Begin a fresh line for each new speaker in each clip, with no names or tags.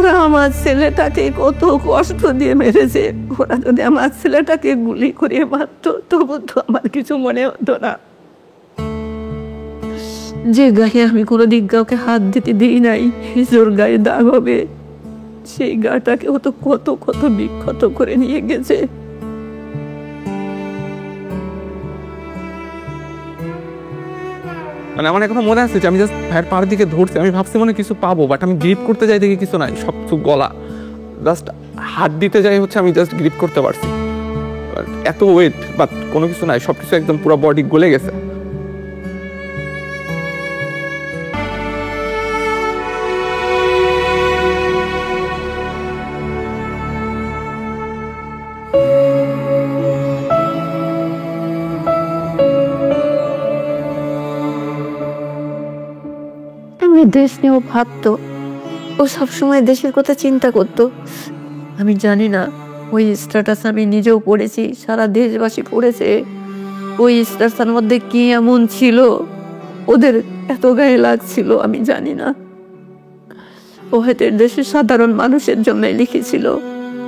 ওরা আমার ছেলেটাকে কত কষ্ট দিয়ে মেরেছে। ওরা যদি আমার ছেলেটাকে গুলি করে মারতো তবু তো আমার কিছু মনে হতো না। যে গায়ে আমি কোনোদিন কাউকে হাত দিতে দিই নাই, জোর গায়ে দাগ হবে, সেই গাটাকে ও তো কত কত বিক্ষত করে নিয়ে গেছে।
মানে আমার এখনো মনে আছে যে আমি জাস্ট ভাইয়ের পাড়ের দিকে ধরছি, আমি ভাবছি মনে কিছু পাবো, বাট আমি গ্রিপ করতে যাই দেখি কিছু নাই, সব কিছু গলা। জাস্ট হাত দিতে যাই হচ্ছে আমি জাস্ট গ্রিপ করতে পারছি, এত ওয়েট, বাট কোনো কিছু নাই, সব কিছু একদম পুরো বডি গলে গেছে।
দেশ নিয়েও ভাবতো, ও সবসময় দেশের কথা চিন্তা করতো। আমি জানি না ওই স্ট্যাটাস আমি নিজেও পড়েছি, সারা দেশবাসী পড়েছে। ওই স্ট্যাটাসের মধ্যে কি এমন ছিল ওদের এত গায়ে লাগছিল আমি জানি না। ও হয়তো দেশের সাধারণ মানুষের জন্য লিখেছিল।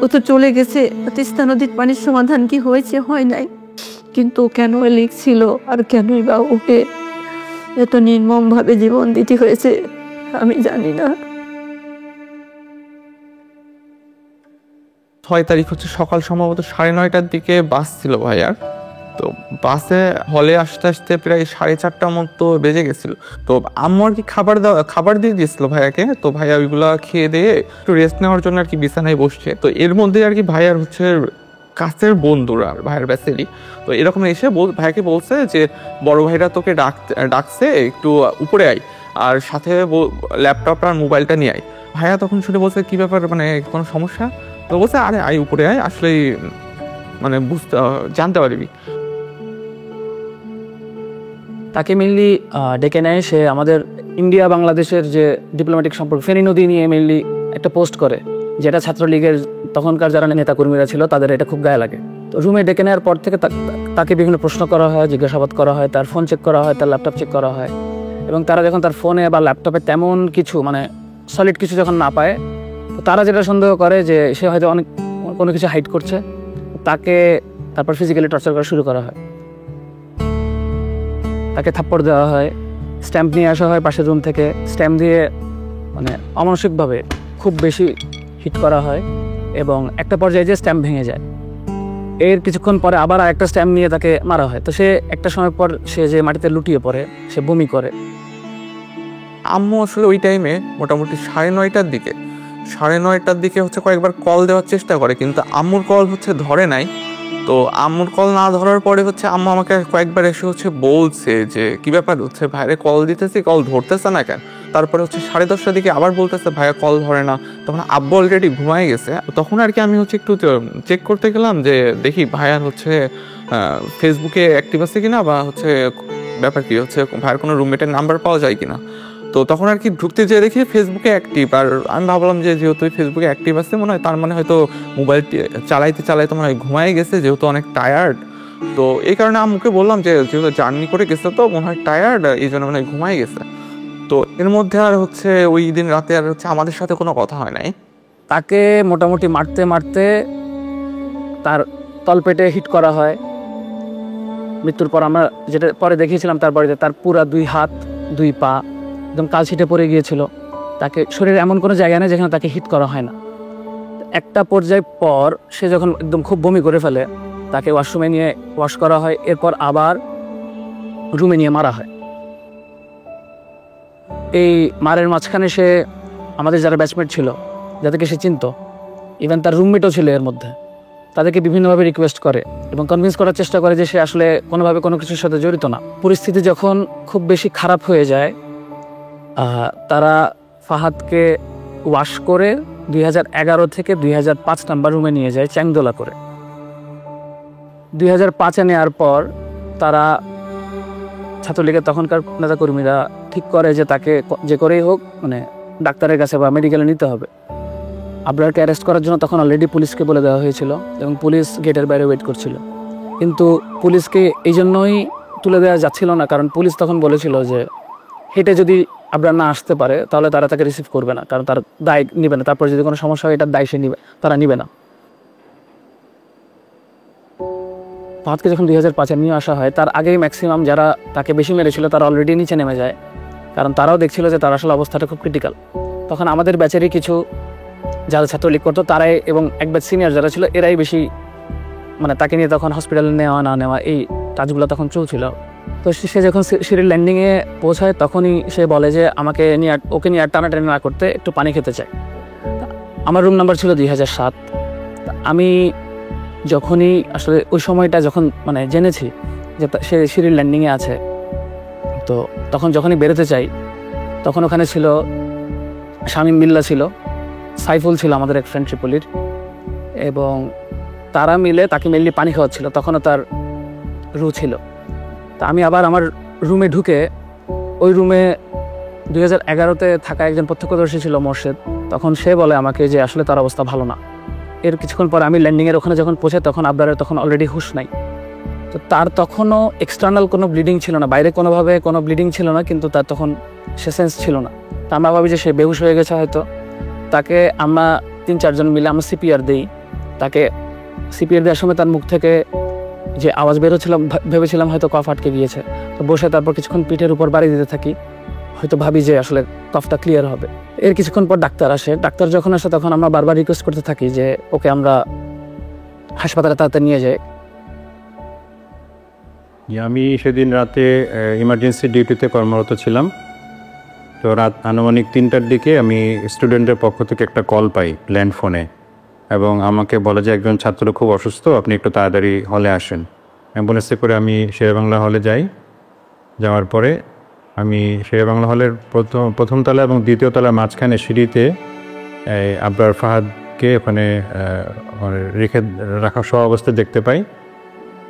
ও তো চলে গেছে, তিস্তা নদীর পানির সমাধান কি হয়েছে, হয় নাই, কিন্তু কেন লিখছিল আর কেনই বা ওকে এত নির্মম ভাবে জীবন দিতে হয়েছে আমি জানি না।
6 তারিখ হচ্ছে সকাল সম্ভবত 9:30টার দিকে বাস ছিল ভাইয়ার। তো বাসে হলে আসতে আসতে প্রায় 4:30টার মতো বেজে গেছিল। তো আম্মু আর কি খাবার দিয়ে দিয়েছিল ভাইয়াকে। তো ভাইয়া ওইগুলা খেয়ে দিয়ে একটু রেস্ট নেওয়ার জন্য আর কি বিছানায় বসছে। তো এর মধ্যে আর কি ভাইয়ার হচ্ছে কাছের বন্ধুরা, ভাইয়ের ব্যাচেরই, তো এরকম এসে ভাইয়াকে বলছে যে বড় ভাইরা তোকে ডাকছে, একটু উপরে আয়, আর সাথে ল্যাপটপ আর মোবাইলটা নিয়ে আয়। ভাইয়া তখন শুনে বলছে কি ব্যাপার, মানে কোনো সমস্যা? তো বলছে আরে আয় উপরে আয়, আসলে মানে জানতে পারবি।
তাকে মেনলি ডেকে নেয়, সে আমাদের ইন্ডিয়া বাংলাদেশের যে ডিপ্লোম্যাটিক সম্পর্ক, ফেনী নদী নিয়ে মেনলি একটা পোস্ট করে, যেটা ছাত্রলীগের তখনকার যারা নেতাকর্মীরা ছিল তাদের এটা খুব গায়ে লাগে। তো রুমে ডেকে নেওয়ার পর থেকে তাকে বিভিন্ন প্রশ্ন করা হয়, জিজ্ঞাসাবাদ করা হয়, তার ফোন চেক করা হয়, তার ল্যাপটপ চেক করা হয়। এবং তারা যখন তার ফোনে বা ল্যাপটপে তেমন কিছু মানে সলিড কিছু যখন না পায়, তো তারা যেটা সন্দেহ করে যে সে হয়তো অনেক কোনো কিছু হাইড করছে, তাকে তারপর ফিজিক্যালি টর্চার করা শুরু করা হয়। তাকে থাপ্পড় দেওয়া হয়, স্ট্যাম্প নিয়ে আসা হয় পাশের রুম থেকে, স্ট্যাম্প দিয়ে মানে অমানসিকভাবে খুব বেশি হিট করা হয় এবং একটা পর্যায়ে যে স্ট্যাম্প ভেঙে যায়। এর কিছুক্ষণ পরে আবার আরেকটা স্ট্যাম্প নিয়ে তাকে মারা হয়। তো সে একটা সময় পর সে যে মাটিতে লুটিয়ে পড়ে, সে বমি করে।
আম্মু আসলে ওই টাইমে মোটামুটি 9:30টার দিকে হচ্ছে কয়েকবার কল দেওয়ার চেষ্টা করে, কিন্তু আম্মুর কল হচ্ছে ধরে নাই। তো আম্মুর কল না ধরার পরে হচ্ছে আম্মু আমাকে কয়েকবার এসে হচ্ছে বলছে যে কি ব্যাপার, হচ্ছে ভাইরে কল দিতেছি, কল ধরতেছে না কেন। তারপরে হচ্ছে 10:30টার দিকে আবার বলতেছে ভাইয়া কল ধরে না। তখন আব্বু অলরেডি ঘুমায় গেছে। তখন আর কি আমি হচ্ছে একটু চেক করতে গেলাম যে দেখি ভাইয়ার হচ্ছে ফেসবুকে অ্যাক্টিভ আছে কিনা, বা হচ্ছে ব্যাপার কি হচ্ছে ভাইয়ের কোনো রুমমেটের নাম্বার পাওয়া যায় কিনা। তো তখন আর কি ঢুকতে যেয়ে দেখি ফেসবুকে অ্যাক্টিভ। আর আমি ভাবলাম যে যেহেতু ফেসবুকে অ্যাক্টিভ আছে মনে হয়, তার মানে হয়তো মোবাইল চালাইতে মনে হয় ঘুমাই গেছে, যেহেতু অনেক টায়ার্ড। তো এই কারণে আম্মুকে বললাম যে যেহেতু জার্নি করে গেছে তো মনে হয় টায়ার্ড, এই জন্য মনে হয় ঘুমাই গেছে। তো এর মধ্যে আর হচ্ছে ওই দিন রাতে আর হচ্ছে আমাদের সাথে কোনো কথা হয় নাই।
তাকে মোটামুটি মারতে মারতে তার তলপেটে হিট করা হয়। মৃত্যুর পর আমরা যেটা পরে দেখিয়েছিলাম তার বাড়িতে, তার পুরা 2 হাত 2 পা একদম কালছিটে পড়ে গিয়েছিল। তাকে শরীরে এমন কোনো জায়গা নেই যেখানে তাকে হিট করা হয় না। একটা পর্যায় পর সে যখন একদম খুব বমি করে ফেলে, তাকে ওয়াশরুমে নিয়ে ওয়াশ করা হয়, এরপর আবার রুমে নিয়ে মারা হয়। এই মারের মাঝখানে সে আমাদের যারা ব্যাচমেট ছিল, যাদেরকে সে চিনত, ইভেন তার রুমমেটও ছিল এর মধ্যে, তাদেরকে বিভিন্নভাবে রিকোয়েস্ট করে এবং কনভিন্স করার চেষ্টা করে যে সে আসলে কোনোভাবে কোনো কিছুর সাথে জড়িত না। পরিস্থিতি যখন খুব বেশি খারাপ হয়ে যায়, তারা ফাহাদকে ওয়াশ করে 2011 থেকে 2005 নাম্বার রুমে নিয়ে যায় চ্যাংদোলা করে। 2005-এ নেওয়ার পর তারা ছাত্রলীগের তখনকার নেতাকর্মীরা ঠিক করে যে তাকে যে করেই হোক মানে ডাক্তারের কাছে বা মেডিকেলে নিতে হবে। আবরারকে অ্যারেস্ট করার জন্য তখন অলরেডি পুলিশকে বলে দেওয়া হয়েছিল এবং পুলিশ গেটের বাইরে ওয়েট করছিল। কিন্তু পুলিশকে এই জন্যই তুলে দেওয়া যাচ্ছিল না, কারণ পুলিশ তখন বলেছিল যে হেঁটে যদি আবরার না আসতে পারে তাহলে তারা তাকে রিসিভ করবে না, কারণ তার দায় নিবে না। তারপর যদি কোনো সমস্যা হয় এটার দায় সে নিবে, তারা নিবে না। ফাহাদকে যখন 2005-এ নিয়ে আসা হয় তার আগেই ম্যাক্সিমাম যারা তাকে বেশি মেরেছিল তারা অলরেডি নিচে নেমে যায়, কারণ তারাও দেখছিল যে তার আসলে অবস্থাটা খুব ক্রিটিক্যাল। তখন আমাদের ব্যাচেরই কিছু যারা ছাত্রলীগ করতো তারাই এবং এক ব্যাচ সিনিয়র যারা ছিল এরাই বেশি মানে তাকে নিয়ে তখন হসপিটালে নেওয়া না নেওয়া এই কাজগুলো তখন চলছিল। তো সে যখন সিঁড়ির ল্যান্ডিংয়ে পৌঁছায় তখনই সে বলে যে আমাকে নিয়ে ওকে নিয়ে আর টানাটানি না করতে একটু পানি খেতে চায়। আমার রুম নাম্বার ছিল 2007। আমি যখনই আসলে ওই সময়টা যখন মানে জেনেছি যে সে সিঁড়ির ল্যান্ডিংয়ে আছে, তো তখন যখনই বেরোতে চাই তখন ওখানে ছিল শামীম বিল্লাহ ছিল, সাইফুল ছিল আমাদের এক ফ্রেন্ড ট্রিপলির, এবং তারা মিলে তাকে মেনলি পানি খাওয়াচ্ছিল। তখনও তার রু ছিল। তা আমি আবার আমার রুমে ঢুকে ওই রুমে 2011-তে থাকা একজন প্রত্যক্ষদর্শী ছিল মোর্শেদ, তখন সে বলে আমাকে যে আসলে তার অবস্থা ভালো না। এর কিছুক্ষণ পর আমি ল্যান্ডিংয়ের ওখানে যখন পৌঁছে তখন আবরারের তখন অলরেডি হুঁশ নাই। তো তার তখনও এক্সটার্নাল কোনো ব্লিডিং ছিল না, বাইরে কোনোভাবে কোনো ব্লিডিং ছিল না, কিন্তু তার তখন সে সেন্স ছিল না। তা আমরা ভাবি যে সে বেহুশ হয়ে গেছে হয়তো। তাকে আমরা 3-4 জন মিলে আমরা সিপিআর দিই। তাকে সিপিআর দেওয়ার সময় তার মুখ থেকে যে আওয়াজ বেরোচ্ছিলাম ভেবেছিলাম হয়তো কফ আটকে গিয়েছে। তো বসে তারপর কিছুক্ষণ পিঠের উপর বাড়ি দিতে থাকি, হয়তো ভাবি যে আসলে কফটা ক্লিয়ার হবে। এর কিছুক্ষণ পর ডাক্তার আসে। ডাক্তার যখন আসে তখন আমরা বারবার রিকোয়েস্ট করতে থাকি যে ওকে আমরা হাসপাতালে তাড়াতাড়ি নিয়ে যাই।
আমি সেদিন রাতে ইমার্জেন্সি ডিউটিতে কর্মরত ছিলাম। তো রাত আনুমানিক 3টার দিকে আমি স্টুডেন্টের পক্ষ থেকে একটা কল পাই ল্যান্ড ফোনে, এবং আমাকে বলে যে একজন ছাত্র খুব অসুস্থ, আপনি একটু তাড়াতাড়ি হলে আসেন। অ্যাম্বুলেন্সে করে আমি শেরেবাংলা হলে যাই। যাওয়ার পরে আমি শেরেবাংলা হলের প্রথম তলা এবং দ্বিতীয় তলার মাঝখানে সিঁড়িতে আবরার ফাহাদকে ওখানে রেখে রাখা সহ অবস্থায় দেখতে পাই।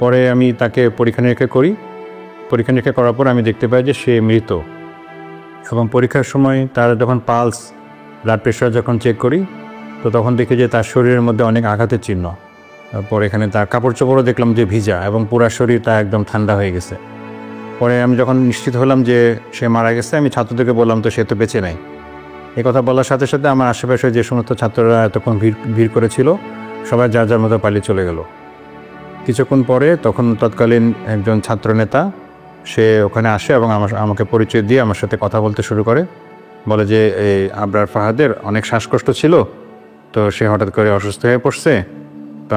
পরে আমি তাকে পরীক্ষা নিরীক্ষা করি। পরীক্ষা নিরীক্ষা করার পর আমি দেখতে পাই যে সে মৃত, এবং পরীক্ষার সময় তার যখন পালস ব্লাড প্রেশার যখন চেক করি তো তখন দেখি যে তার শরীরের মধ্যে অনেক আঘাতের চিহ্ন। তারপর এখানে তার কাপড় চোপড়ও দেখলাম যে ভিজা, এবং পুরা শরীর তার একদম ঠান্ডা হয়ে গেছে। পরে আমি যখন নিশ্চিত হলাম যে সে মারা গেছে, আমি ছাত্রদেরকে বললাম তো সে তো বেঁচে নাই। এই কথা বলার সাথে সাথে আমার আশেপাশে যে সমস্ত ছাত্ররা এতক্ষণ ভিড় করেছিল সবাই যার যার মতো পালিয়ে চলে গেল। কিছুক্ষণ পরে তখন তৎকালীন একজন ছাত্রনেতা সে ওখানে আসে এবং আমাকে পরিচয় দিয়ে আমার সাথে কথা বলতে শুরু করে। বলে যে এই আবরার ফাহাদের অনেক শ্বাসকষ্ট ছিল, তো সে হঠাৎ করে অসুস্থ হয়ে পড়ছে, তো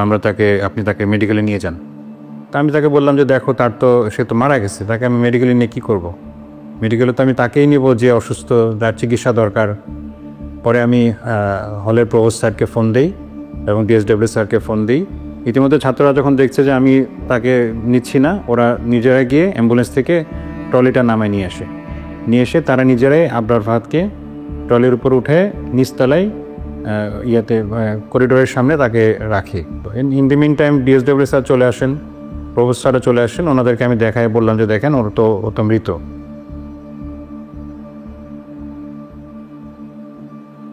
আপনি তাকে মেডিকেলে নিয়ে যান। তা আমি তাকে বললাম যে দেখো সে তো মারা গেছে, তাকে আমি মেডিকেলে নিয়ে কী করবো? মেডিকেলে তো আমি তাকেই নিব যে অসুস্থ, তার চিকিৎসা দরকার। পরে আমি হলের প্রভোস্ট স্যারকে ফোন দিই এবং ডিএসডব্লিউ স্যারকে ফোন দিই। ইতিমধ্যে ছাত্ররা যখন দেখছে যে আমি তাকে নিচ্ছি না, ওরা নিজেরা গিয়ে অ্যাম্বুলেন্স থেকে ট্রলিটা নামায় নিয়ে এসে তারা নিজেরাই আবরার ফাহাদকে ট্রলির উপর উঠে নিচতলায় করিডোরের সামনে তাকে রাখে। তো in the meantime DSW sir চলে আসেন, প্রভোস্ট স্যারও চলে আসেন। ওনাদেরকে আমি বললাম যে দেখেন ও তো মৃত।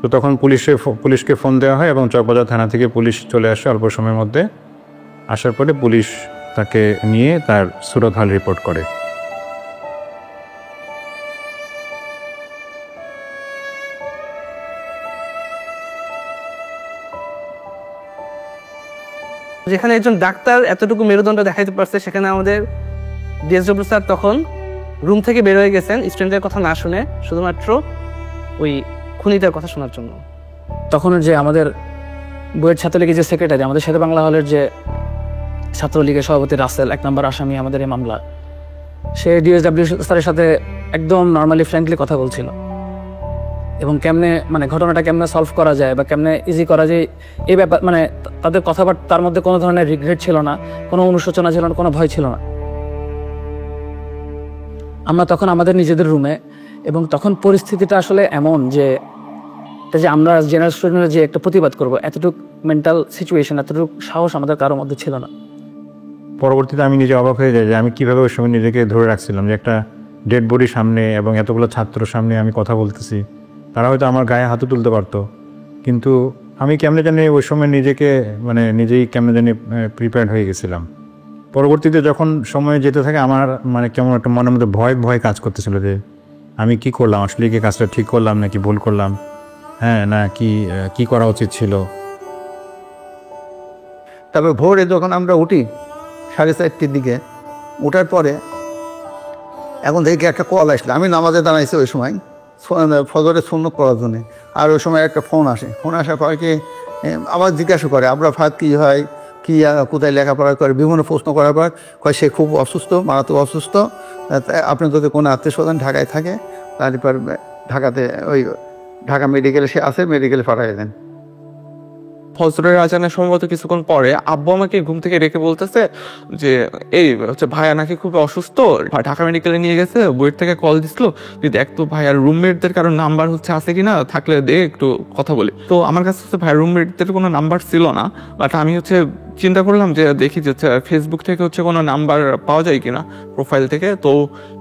তো তখন পুলিশকে ফোন দেওয়া হয় এবং চকবাজার থানা থেকে পুলিশ চলে আসে অল্প সময়ের মধ্যে। আসার পরে পুলিশ তাকে নিয়ে তার সুরত হাল রিপোর্ট করে।
যেখানে একজন ডাক্তার এতটুকু মেরুদণ্ড দেখাইতে পারছে, সেখানে আমাদের ডিএসডব্লিউ স্যার তখন রুম থেকে বের হয়ে গেছেন স্টুডেন্টের কথা না শুনে, শুধুমাত্র ওই খুনিদের কথা শোনার জন্য।
তখন যে আমাদের বুয়েট ছাত্রলীগের যে সেক্রেটারি, আমাদের শেরে বাংলা হলের যে ছাত্রলীগের সভাপতি রাসেল, 1 নম্বর আসামি আমাদের এই মামলা, সে ডিএসডব্লিউ স্যারের সাথে একদম নর্মালি ফ্র্যাঙ্কলি কথা বলছিল, এবং ঘটনাটা কেমনে সলভ করা যায় বা কেমনে ইজি করা যায় এই ব্যাপার, তাদের কথাবার্তার মধ্যে কোনো ধরনের রিগ্রেট ছিল না, কোনো অনুশোচনা ছিল না, কোনো ভয় ছিল না। আমরা তখন আমাদের নিজেদের রুমে, এবং তখন পরিস্থিতিটা আসলে এমন যে আমরা জেনারেল স্টুডেন্টরা যে একটা প্রতিবাদ করবো, এতটুকু মেন্টাল সিচুয়েশন, এতটুকু সাহস আমাদের কারোর মধ্যে ছিল না।
পরবর্তীতে আমি নিজে অবাক হয়ে যাই যে আমি কীভাবে ওই সময় নিজেকে ধরে রাখছিলাম যে একটা ডেড বডির সামনে এবং এতগুলো ছাত্র সামনে আমি কথা বলতেছি। তারা হয়তো আমার গায়ে হাতও তুলতে পারতো, কিন্তু আমি কেমনে জানি ওই সময় নিজেই কেমনে জানি প্রিপেয়ার্ড হয়ে গেছিলাম। পরবর্তীতে যখন সময় যেতে থাকে আমার কেমন একটা মনের মধ্যে ভয় কাজ করতেছিল যে আমি কি করলাম, আসলে কি কাজটা ঠিক করলাম নাকি ভুল করলাম, হ্যাঁ না কি করা উচিত ছিল।
তারপর ভোরে যখন আমরা উঠি 4:30টার দিকে, ওঠার পরে এখন থেকে একটা কল আসলো, আমি নামাজে দাঁড়াইছি ওই সময় ফজরের সুন্নত করার জন্যে। আর ওই সময় একটা ফোন আসার পরে কি আবার জিজ্ঞাসা করে আবরার ফাহাদ কী হয়, কি কোথায় লেখাপড়া করে, বিভিন্ন প্রশ্ন করার পর কয় সে খুব অসুস্থ, মারাত্মক অসুস্থ, আপনার যদি কোনো আত্মীয় স্বজন ঢাকায় থাকে তারপর ঢাকাতে ওই ঢাকা মেডিকেলে সে আছে, মেডিকেলে পাঠিয়ে দেন।
ফজরের আজানের সম্ভবত কিছুক্ষণ পরে আব্বু আমাকে ঘুম থেকে রেখে বলতেছে যে এই হচ্ছে ভাইয়া নাকি খুব অসুস্থ, ঢাকা মেডিকেলে নিয়ে গেছে, বুয়েট থেকে কল দিছিল, তুই দেখ তো ভাইয়ার রুমমেটদের কারো নাম্বার হচ্ছে আছে কিনা, থাকলে দে একটু কথা বলি। তো আমার কাছে হচ্ছে ভাইয়ার রুমমেটদের কোনো নাম্বার ছিল না, বাট আমি হচ্ছে চিন্তা করলাম যে দেখি যে ফেসবুক থেকে হচ্ছে কোনো নাম্বার পাওয়া যায় কিনা প্রোফাইল থেকে। তো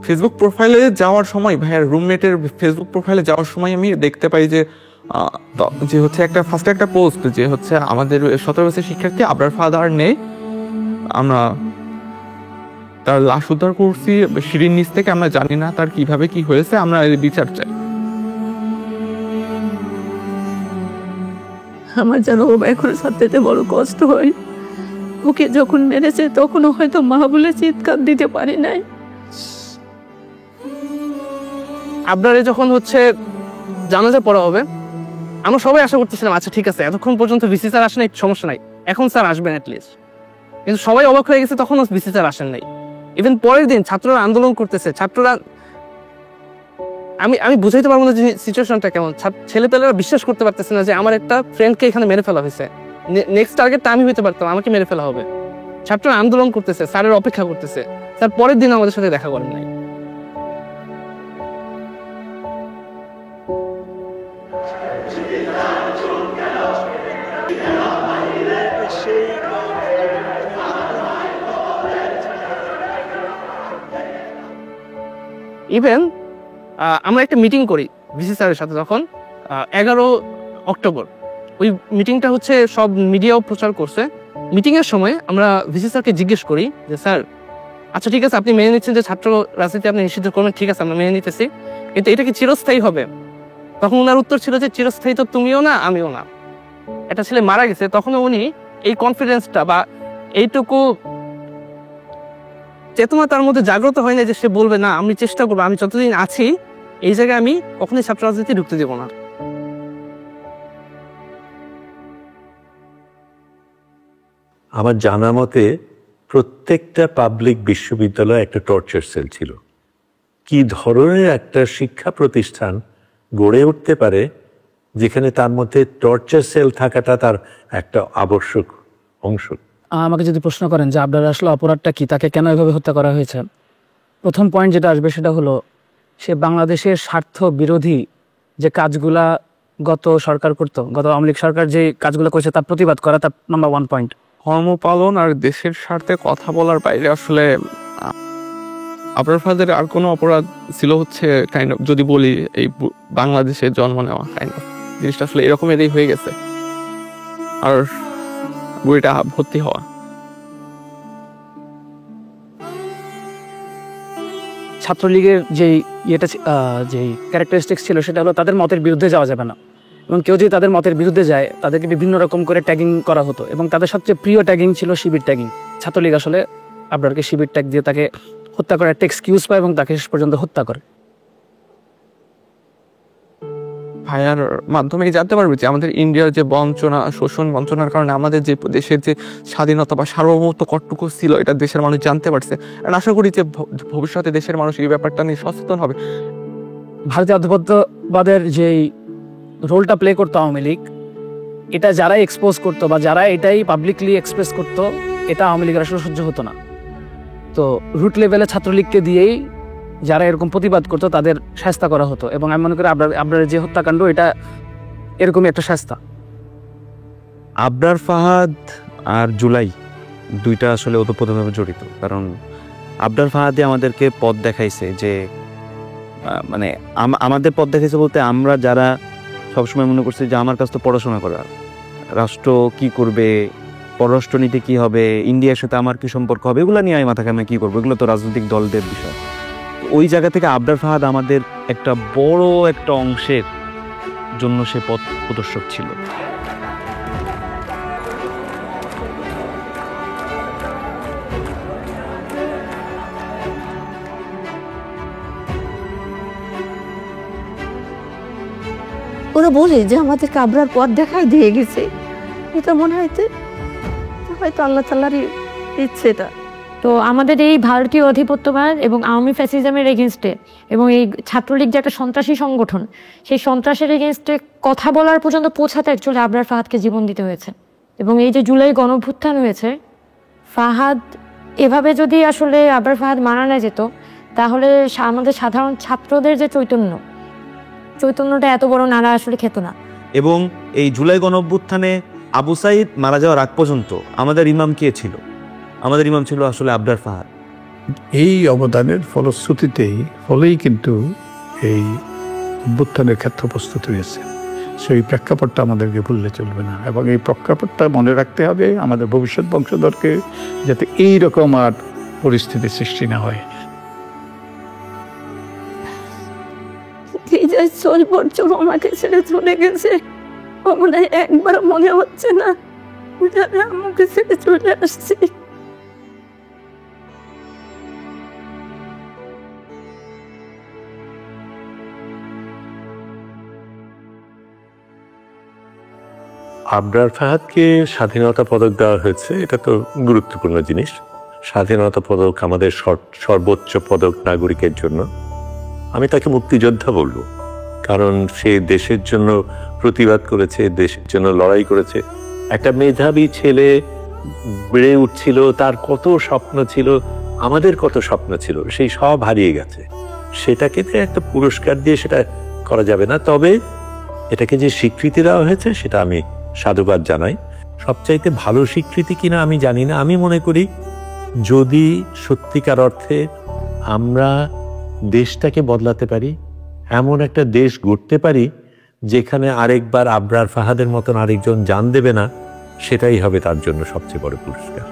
ফেসবুক প্রোফাইলে যাওয়ার সময় ভাইয়ার রুমমেটের ফেসবুক প্রোফাইলে যাওয়ার সময় আমি দেখতে পাই যে হচ্ছে ফার্স্টে একটা পোস্ট যে হচ্ছে আমাদের 17 বছরের শিক্ষার্থী আবরার ফাদার নেই, আমরা তার লাশ উদ্ধার করছি সিঁড়ির নিচ থেকে, আমরা জানি না তার কিভাবে কি হয়েছে, আমরা এর বিচার চাই।
আমার যেন এখন সবচেয়ে বড় কষ্ট হয়। ওকে যখন মেরেছে তখনও হয়তো মা বলে চিৎকার দিতে পারি নাই।
আপনারে যখন হচ্ছে জানাজা পড়া হবে, আমরা সবাই আশা করতেছিলাম আচ্ছা ঠিক আছে, এতক্ষণ পর্যন্ত ভিসি স্যার আসেন, সমস্যা নাই, এখন স্যার আসবেন অ্যাটলিস্ট। কিন্তু সবাই অবাক হয়ে গেছে, তখনও ভিসি স্যার আসেন নাই। ইভেন পরের দিন ছাত্ররা আন্দোলন করতেছে, ছাত্ররা আমি বুঝাইতে পারবো না যে সিচুয়েশনটা কেমন। ছেলেপেলেরা বিশ্বাস করতে পারতেছে না যে আমার একটা ফ্রেন্ডকে এখানে মেরে ফেলা হয়েছে, নেক্সট টার্গেটটা আমি হইতে পারতাম, আমাকে মেরে ফেলা হবে। ছাত্ররা আন্দোলন করতেছে, স্যারের অপেক্ষা করতেছে, স্যার পরের দিন আমাদের সাথে দেখা করেন নাই। ইভেন আমরা একটা মিটিং করি ভিসি স্যারের সাথে তখন 11 অক্টোবর। ওই মিটিংটা হচ্ছে সব মিডিয়াও প্রচার করছে। মিটিংয়ের সময় আমরা ভিসি স্যারকে জিজ্ঞেস করি যে স্যার আচ্ছা ঠিক আছে, আপনি মেনে নিচ্ছেন যে ছাত্র রাজনীতি আপনি নিষিদ্ধ করবেন, ঠিক আছে আমরা মেনে নিতেছি, কিন্তু এটা কি চিরস্থায়ী হবে? তখন ওনার উত্তর ছিল যে চিরস্থায়ী তো তুমিও না আমিও না। একটা ছেলে মারা গেছে, তখনও উনি এই কনফিডেন্সটা বা এইটুকু চেতনা তার মধ্যে জাগ্রত হয় না যে সে বলবে না আমি চেষ্টা করবো, আমি যতদিন আছি এই জায়গায় আমি কখনোই ছাত্র রাজনীতি ঢুকতে দেবো না।
আমার জানা মতে প্রত্যেকটা পাবলিক বিশ্ববিদ্যালয়ে একটা টর্চার সেল ছিল। কি ধরনের একটা শিক্ষা প্রতিষ্ঠান গড়ে উঠতে পারে যেখানে তার মধ্যে টর্চার সেল থাকাটা তার একটা আবশ্যক অংশ?
আমাকে যদি প্রশ্ন করেন যে আপনার আসলে অপরাধটা কি, তাকে কেন এভাবে হত্যা করা হয়েছে, প্রথম পয়েন্ট যেটা আসবে সেটা হলো সে বাংলাদেশের স্বার্থ বিরোধী যে কাজগুলা গত সরকার করতো, গত আওয়ামী লীগ সরকার যে কাজগুলো করেছে তার প্রতিবাদ করা, তার নাম্বার 1 পয়েন্ট।
ধর্ম পালন আর দেশের স্বার্থে কথা বলার বাইরে আসলে আবরার ফাদারের আর কোনো অপরাধ ছিল হচ্ছে কাইন্ড অফ, যদি বলি এই বাংলাদেশে জন্ম নেওয়া, কাইন্ড অফ জিনিসটা আসলে এরকমেরই হয়ে গেছে, আর বইটা ভর্তি হওয়া।
ছাত্রলীগের যেই যেই ক্যারেক্টারিস্টিক্স ছিল সেটা হলো তাদের মতের বিরুদ্ধে যাওয়া যাবে না, এবং কেউ যদি তাদের মতের বিরুদ্ধে যায় তাদেরকে বিভিন্ন রকম করে ট্যাগিং করা হতো, এবং তাদের সবচেয়ে প্রিয় ট্যাগিং ছিল শিবির ট্যাগিং। ছাত্রলীগ আসলে আবরারকে শিবির ট্যাগ দিয়ে তাকে হত্যা করার একটা এক্সকিউজ পায় এবং তাকে শেষ পর্যন্ত হত্যা করে।
ভাইয়ার মাধ্যমে জানতে পারবে যে আমাদের ইন্ডিয়ার যে বঞ্চনা, শোষণ বঞ্চনার কারণে আমাদের যে দেশের যে স্বাধীনতা বা সার্বভৌমত্ব কতটুকু ছিল এটা দেশের মানুষ জানতে পারছে। আর আশা করি যে ভবিষ্যতে দেশের মানুষ এই ব্যাপারটা নিয়ে সচেতন হবে।
ভারতীয় আধিপত্যবাদের যেই রোলটা প্লে করতো আওয়ামী লীগ, এটা যারাই এক্সপোজ করতো বা যারা এটাই পাবলিকলি এক্সপ্রেস করতো, এটা আওয়ামী লীগের আসলে সহ্য হতো না। তো রুট লেভেলে ছাত্রলীগকে দিয়েই যারা এরকম প্রতিবাদ করতো তাদের শাস্তা করা হতো, এবং আমি মনে করি আবরার যে হত্যাকাণ্ড এটা এরকমই একটা শাস্তা।
আবরার ফাহাদ আর জুলাই দুইটা আসলে ওতপ্রোতভাবে জড়িত, কারণ আবরার ফাহাদে আমাদেরকে পথ দেখাইছে যে মানে আমাদের পথ দেখাইছে বলতে আমরা যারা সবসময় মনে করছি যে আমার কাছে তো পড়াশোনা করা, রাষ্ট্র কি করবে, পররাষ্ট্রনীতি কি হবে, ইন্ডিয়ার সাথে আমার কি সম্পর্ক হবে, এগুলো নিয়ে আমি মাথা ঘামে কি করবো, এগুলো তো রাজনৈতিক দলদের বিষয়। ওই জায়গা থেকে আবরার ফাহাদ আমাদের একটা বড় একটা অংশের জন্য সে পথ প্রদর্শক ছিল।
ওরা বলে যে আমাদেরকে আবরার পথ দেখাই দিয়ে গেছে, এটা মনে হয়তো আল্লাহ তাআলারই ইচ্ছেটা।
তো আমাদের এই ভারতীয় অধিপত্যবাদ এবং আওয়ামী ফ্যাসিজমের এগেনস্টে এবং এই ছাত্রলীগ যে একটা সন্ত্রাসী সংগঠন, সেই সন্ত্রাসের এগেনস্টে কথা বলার পর্যন্ত পৌঁছাতে অ্যাকচুয়ালি আবরার ফাহাদকে জীবন দিতে হয়েছে। এবং এই যে জুলাই গণঅভ্যুত্থান হয়েছে, ফাহাদ এভাবে যদি আসলে আবরার ফাহাদ মারা না যেত, তাহলে আমাদের সাধারণ ছাত্রদের যে চৈতন্যটা এত বড় নাড়া আসলে খেত না।
এবং এই জুলাই গণঅভ্যুত্থানে আবু সাইদ মারা যাওয়ার আগ পর্যন্ত আমাদের ইমাম কে ছিল? আমাদের ইমাম ছিল আসলে আবরার ফাহাদ।
এই অবদানের ফলেই কিন্তু এই অভ্যুত্থানের ক্ষেত্র প্রস্তুত হয়েছে। সেই প্রেক্ষাপটটা আমাদেরকে ভুললে চলবে না, এবং এই প্রেক্ষাপটটা মনে রাখতে হবে আমাদের ভবিষ্যৎ বংশধরকে, যাতে এইরকম আর পরিস্থিতির সৃষ্টি না হয়।
বছর আমাকে ছেড়ে চলে গেছে, আমাদের একবার মনে হচ্ছে না আমাকে ছেড়ে চলে আসছে।
আবরার ফাহাদকে স্বাধীনতা পদক দেওয়া হয়েছে, এটা তো গুরুত্বপূর্ণ জিনিস। স্বাধীনতা পদক আমাদের সর্বোচ্চ পদক নাগরিকের জন্য। আমি তাকে মুক্তিযোদ্ধা বলবো, কারণ সে দেশের জন্য প্রতিবাদ করেছে, দেশের জন্য লড়াই করেছে। একটা মেধাবী ছেলে বেড়ে উঠছিল, তার কত স্বপ্ন ছিল, আমাদের কত স্বপ্ন ছিল, সেই সব হারিয়ে গেছে। সেটাকে একটা পুরস্কার দিয়ে সেটা করা যাবে না। তবে এটাকে যে স্বীকৃতি দেওয়া হয়েছে সেটা আমি সাধুবাদ জানাই। সবচাইতে ভালো স্বীকৃতি কিনা আমি জানি না। আমি মনে করি যদি সত্যিকার অর্থে আমরা দেশটাকে বদলাতে পারি, এমন একটা দেশ গড়তে পারি যেখানে আরেকবার আবরার ফাহাদের মতন আরেকজন জান দেবে না, সেটাই হবে তার জন্য সবচেয়ে বড় পুরস্কার।